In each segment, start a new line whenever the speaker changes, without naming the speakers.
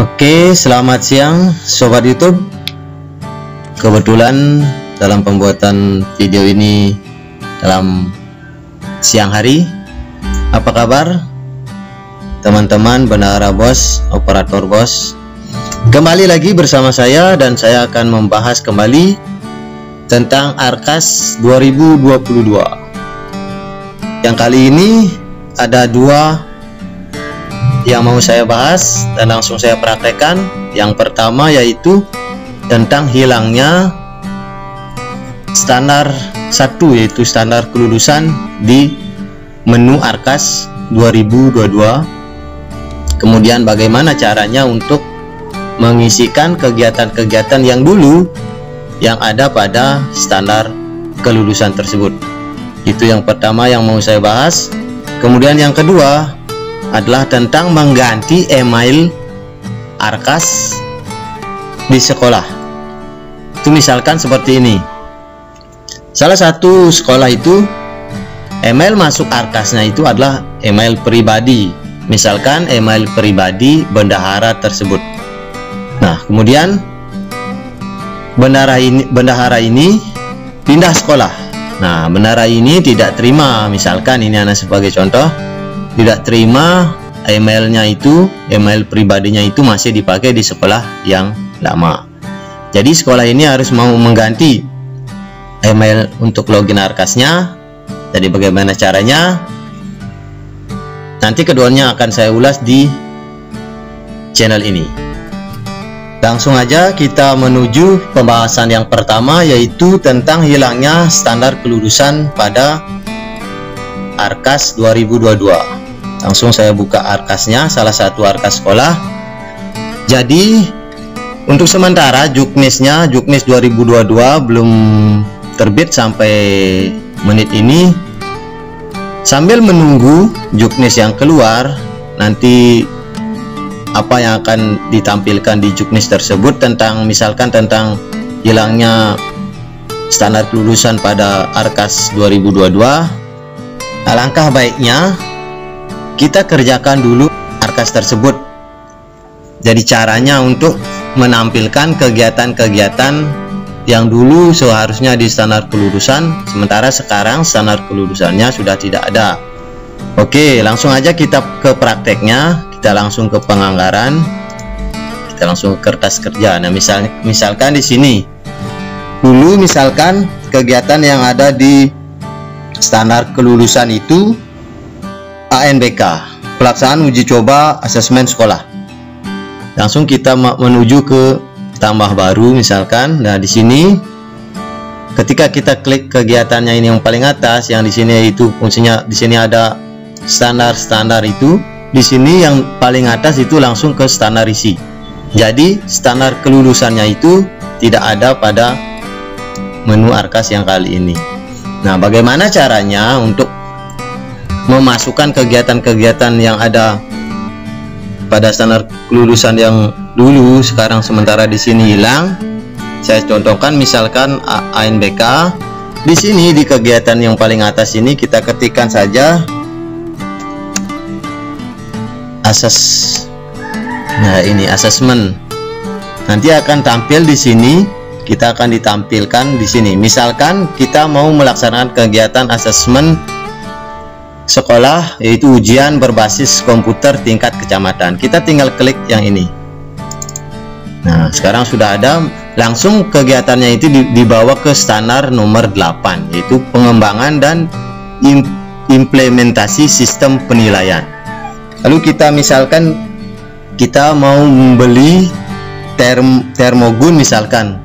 Oke, selamat siang Sobat YouTube. Kebetulan dalam pembuatan video ini dalam siang hari. Apa kabar teman-teman, bendahara bos, operator bos? Kembali lagi bersama saya dan saya akan membahas kembali tentang Arkas 2022. Yang kali ini ada dua yang mau saya bahas dan langsung saya praktekkan. Yang pertama yaitu tentang hilangnya standar 1, yaitu standar kelulusan di menu Arkas 2022. Kemudian bagaimana caranya untuk mengisikan kegiatan-kegiatan yang dulu yang ada pada standar kelulusan tersebut. Itu yang pertama yang mau saya bahas. Kemudian yang kedua adalah tentang mengganti email Arkas di sekolah. Itu misalkan seperti ini. Salah satu sekolah itu email masuk Arkasnya itu adalah email pribadi. Misalkan email pribadi bendahara tersebut. Nah, kemudian bendahara ini pindah sekolah. Nah, bendahara ini tidak terima, misalkan ini anak sebagai contoh, tidak terima emailnya itu, email pribadinya itu masih dipakai di sekolah yang lama. Jadi sekolah ini harus mau mengganti email untuk login Arkasnya. Jadi bagaimana caranya? Nanti keduanya akan saya ulas di channel ini. Langsung aja kita menuju pembahasan yang pertama, yaitu tentang hilangnya standar kelulusan pada Arkas 2022. Langsung saya buka Arkasnya, salah satu Arkas sekolah. Jadi untuk sementara Juknis 2022 belum terbit sampai menit ini. Sambil menunggu Juknis yang keluar, nanti apa yang akan ditampilkan di Juknis tersebut tentang misalkan tentang hilangnya standar kelulusan pada Arkas 2022. Alangkah baiknya kita kerjakan dulu Arkas tersebut. Jadi caranya untuk menampilkan kegiatan-kegiatan yang dulu seharusnya di standar kelulusan, sementara sekarang standar kelulusannya sudah tidak ada. Oke, langsung aja kita ke prakteknya. Kita langsung ke penganggaran, kita langsung ke kertas kerja. Nah, misalkan di sini dulu misalkan kegiatan yang ada di standar kelulusan itu ANBK, pelaksanaan uji coba asesmen sekolah. Langsung kita menuju ke tambah baru misalkan. Nah, di sini ketika kita klik kegiatannya ini yang paling atas, yang di sini itu fungsinya, di sini ada standar itu. Di sini yang paling atas itu langsung ke standar isi. Jadi standar kelulusannya itu tidak ada pada menu Arkas yang kali ini. Nah, bagaimana caranya untuk memasukkan kegiatan-kegiatan yang ada pada standar kelulusan yang dulu sekarang sementara di sini hilang? Saya contohkan misalkan ANBK. Di sini di kegiatan yang paling atas ini kita ketikkan saja Nah, ini asesmen. Nanti akan tampil di sini, kita akan ditampilkan di sini. Misalkan kita mau melaksanakan kegiatan asesmen sekolah, yaitu ujian berbasis komputer tingkat kecamatan. Kita tinggal klik yang ini. Nah, sekarang sudah ada, langsung kegiatannya itu dibawa ke standar nomor 8, yaitu pengembangan dan implementasi sistem penilaian. Lalu kita misalkan kita mau membeli termogun misalkan,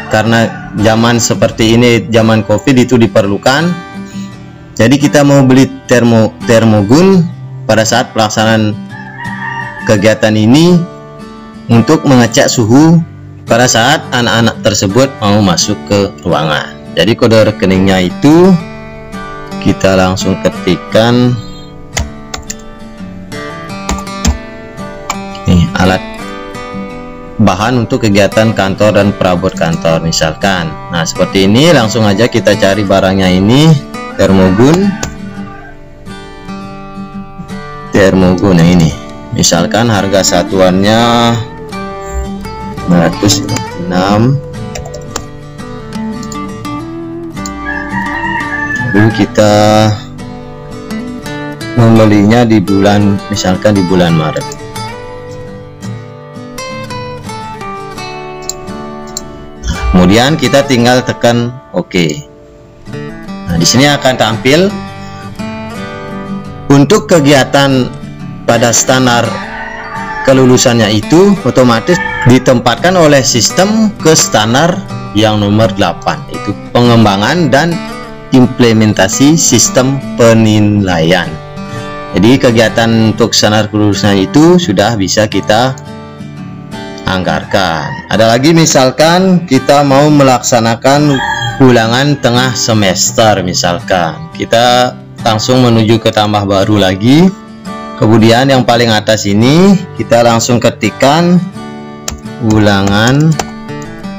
karena zaman seperti ini, zaman COVID itu diperlukan. Jadi kita mau beli termogun pada saat pelaksanaan kegiatan ini untuk mengecek suhu pada saat anak-anak tersebut mau masuk ke ruangan. Jadi kode rekeningnya itu kita langsung ketikkan. Nih, alat bahan untuk kegiatan kantor dan perabot kantor misalkan. Nah, seperti ini. Langsung aja kita cari barangnya ini, termogun yang ini. misalkan harga satuannya 956, lalu kita membelinya di bulan, misalkan di bulan Maret. Kemudian kita tinggal tekan OK. Nah, di sini akan tampil untuk kegiatan pada standar kelulusannya itu otomatis ditempatkan oleh sistem ke standar yang nomor 8, itu pengembangan dan implementasi sistem penilaian. Jadi kegiatan untuk standar kelulusan itu sudah bisa kita anggarkan. Ada lagi misalkan kita mau melaksanakan ulangan tengah semester, misalkan kita langsung menuju ke tambah baru lagi. Kemudian yang paling atas ini kita langsung ketikkan ulangan.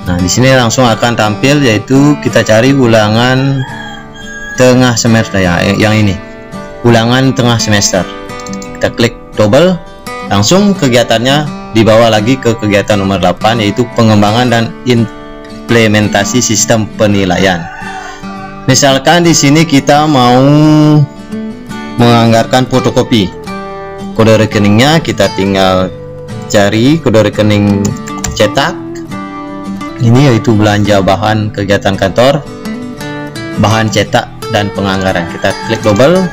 Nah, di sini langsung akan tampil, yaitu kita cari ulangan tengah semester ya, yang ini. Ulangan tengah semester. Kita klik double, langsung kegiatannya dibawa lagi ke kegiatan nomor 8, yaitu pengembangan dan implementasi sistem penilaian. Misalkan di sini kita mau menganggarkan fotokopi. Kode rekeningnya kita tinggal cari kode rekening cetak. Ini yaitu belanja bahan kegiatan kantor, bahan cetak dan penganggaran. Kita klik double.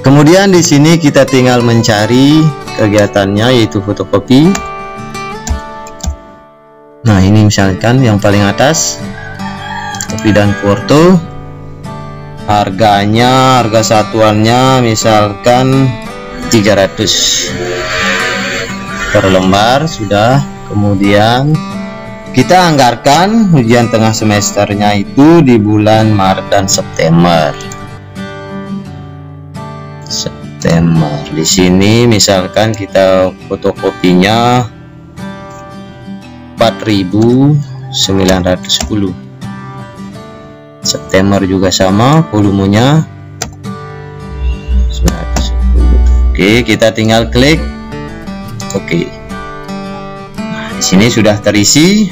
Kemudian di sini kita tinggal mencari kegiatannya, yaitu fotokopi. Nah, ini misalkan yang paling atas, kopi dan foto. Harganya, harga satuannya misalkan 300 per lembar sudah. Kemudian kita anggarkan ujian tengah semesternya itu di bulan Maret dan September. Di sini misalkan kita fotokopinya 4.910. September juga sama, volumenya 910. Oke, kita tinggal klik OK. Nah, di sini sudah terisi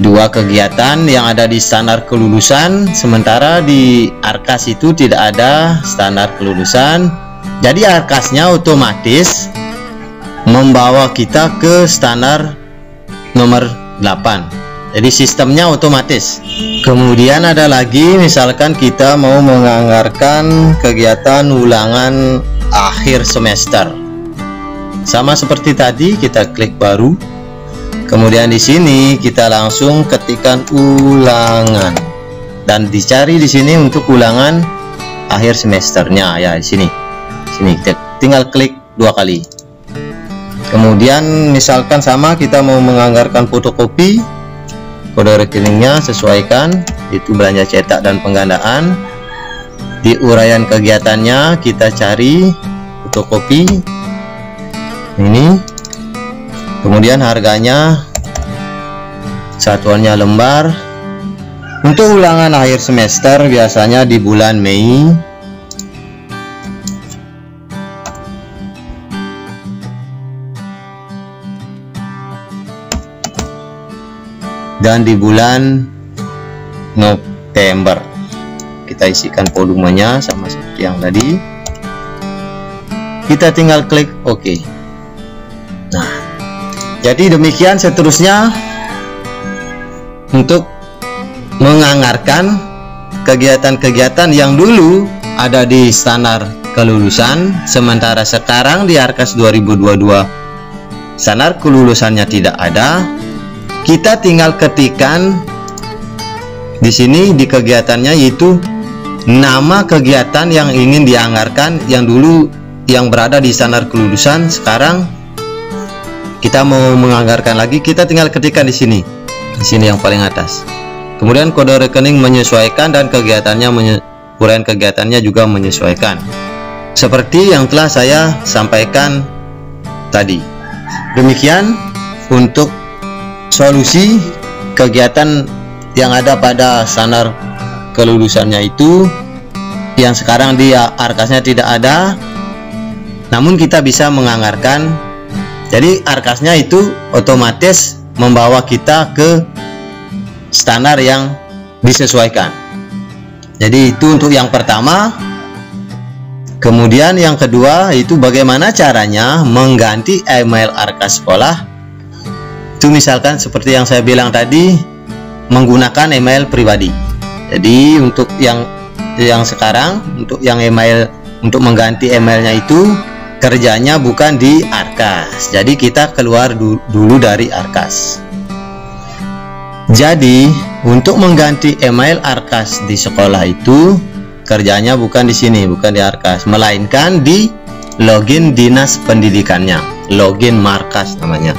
dua kegiatan yang ada di standar kelulusan, sementara di Arkas itu tidak ada standar kelulusan. Jadi Arkasnya otomatis membawa kita ke standar nomor 8. Jadi sistemnya otomatis. Kemudian ada lagi, misalkan kita mau menganggarkan kegiatan ulangan akhir semester. Sama seperti tadi, kita klik baru. Kemudian di sini kita langsung ketikkan ulangan dan dicari di sini untuk ulangan akhir semesternya ya, di sini. Sini kita tinggal klik 2 kali. Kemudian misalkan sama, kita mau menganggarkan fotokopi. Kode rekeningnya sesuaikan, itu belanja cetak dan penggandaan. Di uraian kegiatannya kita cari fotokopi ini. Kemudian harganya, satuannya lembar. Untuk ulangan akhir semester biasanya di bulan Mei. Dan di bulan November. Kita isikan volumenya sama seperti yang tadi. Kita tinggal klik OK. Nah, jadi demikian seterusnya untuk menganggarkan kegiatan-kegiatan yang dulu ada di standar kelulusan, sementara sekarang di Arkas 2022 standar kelulusannya tidak ada. Kita tinggal ketikkan di sini di kegiatannya, yaitu nama kegiatan yang ingin dianggarkan, yang dulu yang berada di standar kelulusan, sekarang kita mau menganggarkan lagi. Kita tinggal ketikkan di sini yang paling atas. Kemudian kode rekening menyesuaikan dan kegiatannya uraian kegiatannya juga menyesuaikan, seperti yang telah saya sampaikan tadi. Demikian untuk solusi kegiatan yang ada pada standar kelulusannya itu, yang sekarang di Arkasnya tidak ada. namun kita bisa menganggarkan. Jadi Arcasnya itu otomatis membawa kita ke standar yang disesuaikan. Jadi itu untuk yang pertama. Kemudian yang kedua itu bagaimana caranya mengganti email Arcas sekolah. Itu misalkan seperti yang saya bilang tadi, menggunakan email pribadi. Jadi untuk yang sekarang, untuk yang email, untuk mengganti emailnya itu kerjanya bukan di Arcas. Jadi kita keluar dulu dari Arcas. Jadi untuk mengganti email Arcas di sekolah itu kerjanya bukan di sini, bukan di Arcas, melainkan di login dinas pendidikannya, login markas namanya.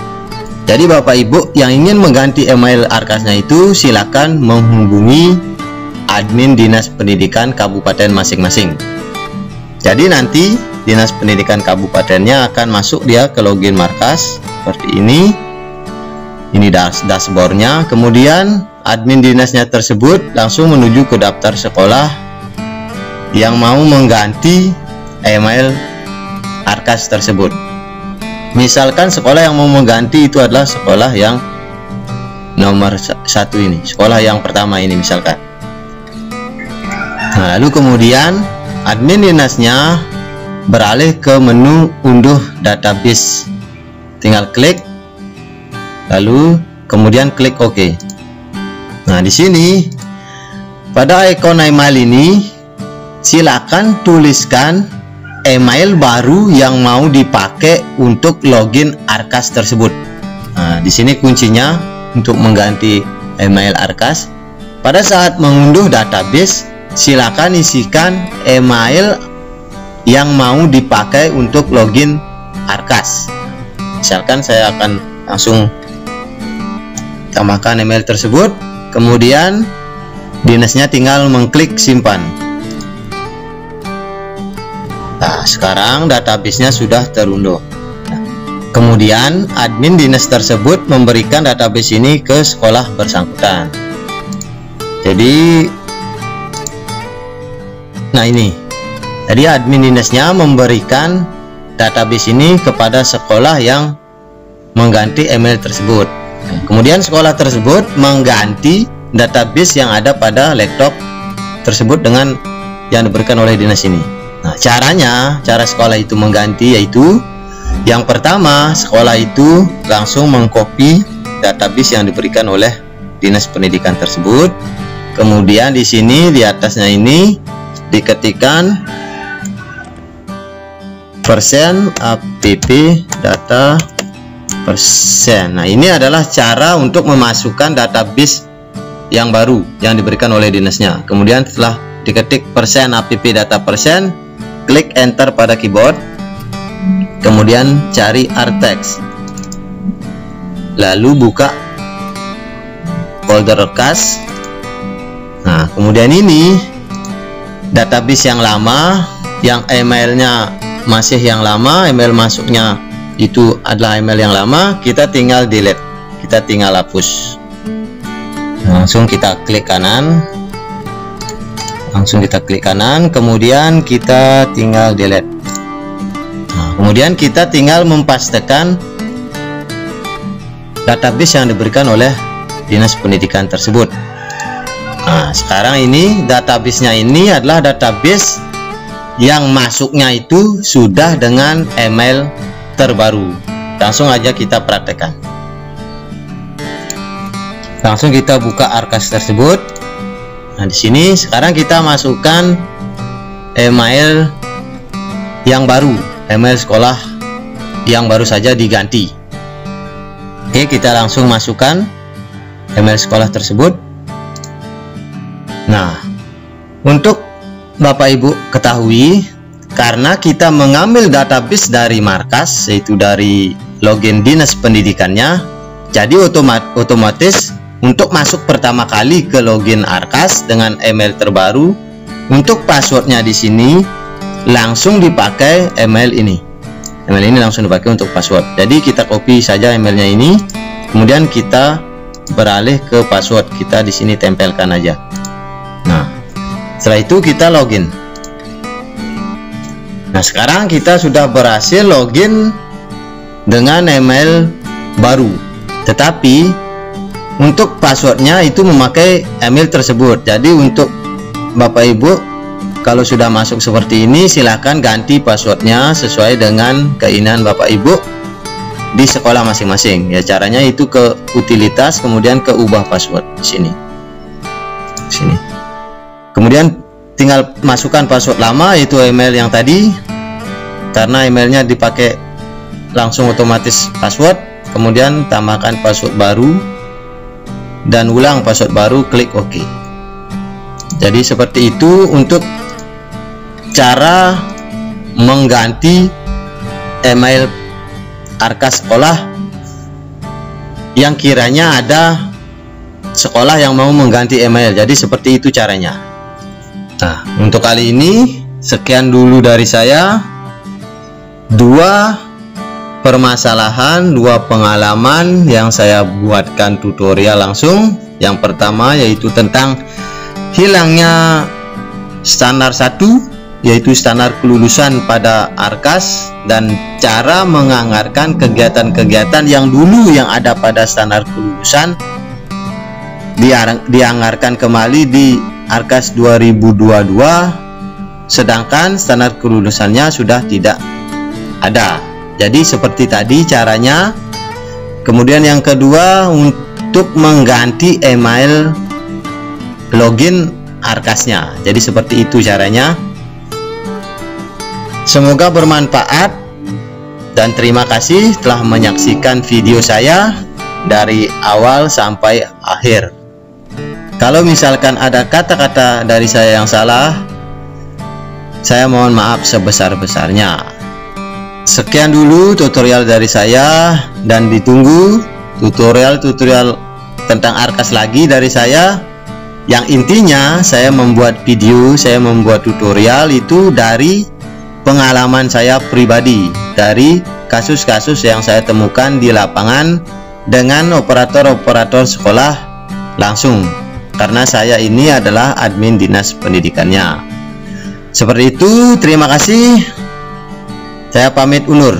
Jadi Bapak Ibu yang ingin mengganti email Arcasnya itu silakan menghubungi admin dinas pendidikan kabupaten masing-masing. Jadi nanti dinas pendidikan kabupatennya akan masuk dia ke login markas seperti ini. Ini dashboardnya. Kemudian admin dinasnya tersebut langsung menuju ke daftar sekolah yang mau mengganti email Arcas tersebut. Misalkan sekolah yang mau mengganti itu adalah sekolah yang nomor 1 ini, sekolah yang pertama ini misalkan. Nah, lalu kemudian admin dinasnya beralih ke menu unduh database. Tinggal klik, lalu kemudian klik OK. Nah, di sini pada ikon email ini silakan tuliskan email baru yang mau dipakai untuk login Arcas tersebut. Nah, di sini kuncinya untuk mengganti email Arcas. Pada saat mengunduh database, silakan isikan email yang mau dipakai untuk login Arcas. Misalkan saya akan langsung tambahkan email tersebut, kemudian dinasnya tinggal mengklik simpan. Nah, sekarang databasenya sudah terunduh. Nah, kemudian admin dinas tersebut memberikan database ini ke sekolah bersangkutan. Jadi nah ini, jadi admin dinasnya memberikan database ini kepada sekolah yang mengganti email tersebut. Kemudian sekolah tersebut mengganti database yang ada pada laptop tersebut dengan yang diberikan oleh dinas ini. Nah, cara sekolah itu mengganti yaitu yang pertama, sekolah itu langsung mengcopy database yang diberikan oleh dinas pendidikan tersebut. Kemudian di sini di atasnya ini diketikkan persen app data persen. Nah, ini adalah cara untuk memasukkan database yang baru yang diberikan oleh dinasnya. Kemudian setelah diketik persen app data persen, klik enter pada keyboard, kemudian cari Artex, lalu buka folder Arcas. Nah, kemudian ini database yang lama, yang emailnya masih yang lama, email masuknya itu adalah email yang lama, kita tinggal delete, kita tinggal hapus. Langsung kita klik kanan, kemudian kita tinggal delete. Nah, kemudian kita tinggal mempastekan database yang diberikan oleh dinas pendidikan tersebut. Nah, sekarang ini databasenya ini adalah database yang masuknya itu sudah dengan email terbaru. Langsung aja kita praktekkan. Langsung kita buka Arcas tersebut. Nah, di sini sekarang kita masukkan email yang baru, email sekolah yang baru saja diganti. Oke, kita langsung masukkan email sekolah tersebut. Nah, untuk Bapak Ibu ketahui, karena kita mengambil database dari markas, yaitu dari login dinas pendidikannya, jadi otomatis untuk masuk pertama kali ke login Arcas dengan email terbaru, untuk passwordnya di sini langsung dipakai email ini. Email ini langsung dipakai untuk password. Jadi kita copy saja emailnya ini, kemudian kita beralih ke password, kita di sini tempelkan aja. Nah, setelah itu kita login. Nah, sekarang kita sudah berhasil login dengan email baru, tetapi untuk passwordnya itu memakai email tersebut. Jadi untuk Bapak Ibu, kalau sudah masuk seperti ini, silahkan ganti passwordnya sesuai dengan keinginan Bapak Ibu di sekolah masing-masing. Ya, caranya itu ke utilitas, kemudian ke ubah password sini. Kemudian tinggal masukkan password lama, yaitu email yang tadi, karena emailnya dipakai langsung otomatis password. Kemudian tambahkan password baru dan ulang password baru, klik OK. Jadi seperti itu untuk cara mengganti email Arkas sekolah yang kiranya ada sekolah yang mau mengganti email. Jadi seperti itu caranya. Nah, untuk kali ini sekian dulu dari saya. Dua permasalahan, dua pengalaman yang saya buatkan tutorial langsung. Yang pertama yaitu tentang hilangnya standar 1, yaitu standar kelulusan pada Arkas, dan cara menganggarkan kegiatan-kegiatan yang dulu yang ada pada standar kelulusan dianggarkan kembali di Arkas 2022, sedangkan standar kelulusannya sudah tidak ada. Jadi seperti tadi caranya. Kemudian yang kedua untuk mengganti email login Arkasnya. Jadi seperti itu caranya. Semoga bermanfaat dan terima kasih telah menyaksikan video saya dari awal sampai akhir. Kalau misalkan ada kata-kata dari saya yang salah, saya mohon maaf sebesar-besarnya. Sekian dulu tutorial dari saya, dan ditunggu tutorial-tutorial tentang Arkas lagi dari saya. Yang intinya saya membuat video, saya membuat tutorial itu dari pengalaman saya pribadi, dari kasus-kasus yang saya temukan di lapangan dengan operator-operator sekolah langsung, karena saya ini adalah admin dinas pendidikannya. Seperti itu, terima kasih. Saya pamit undur.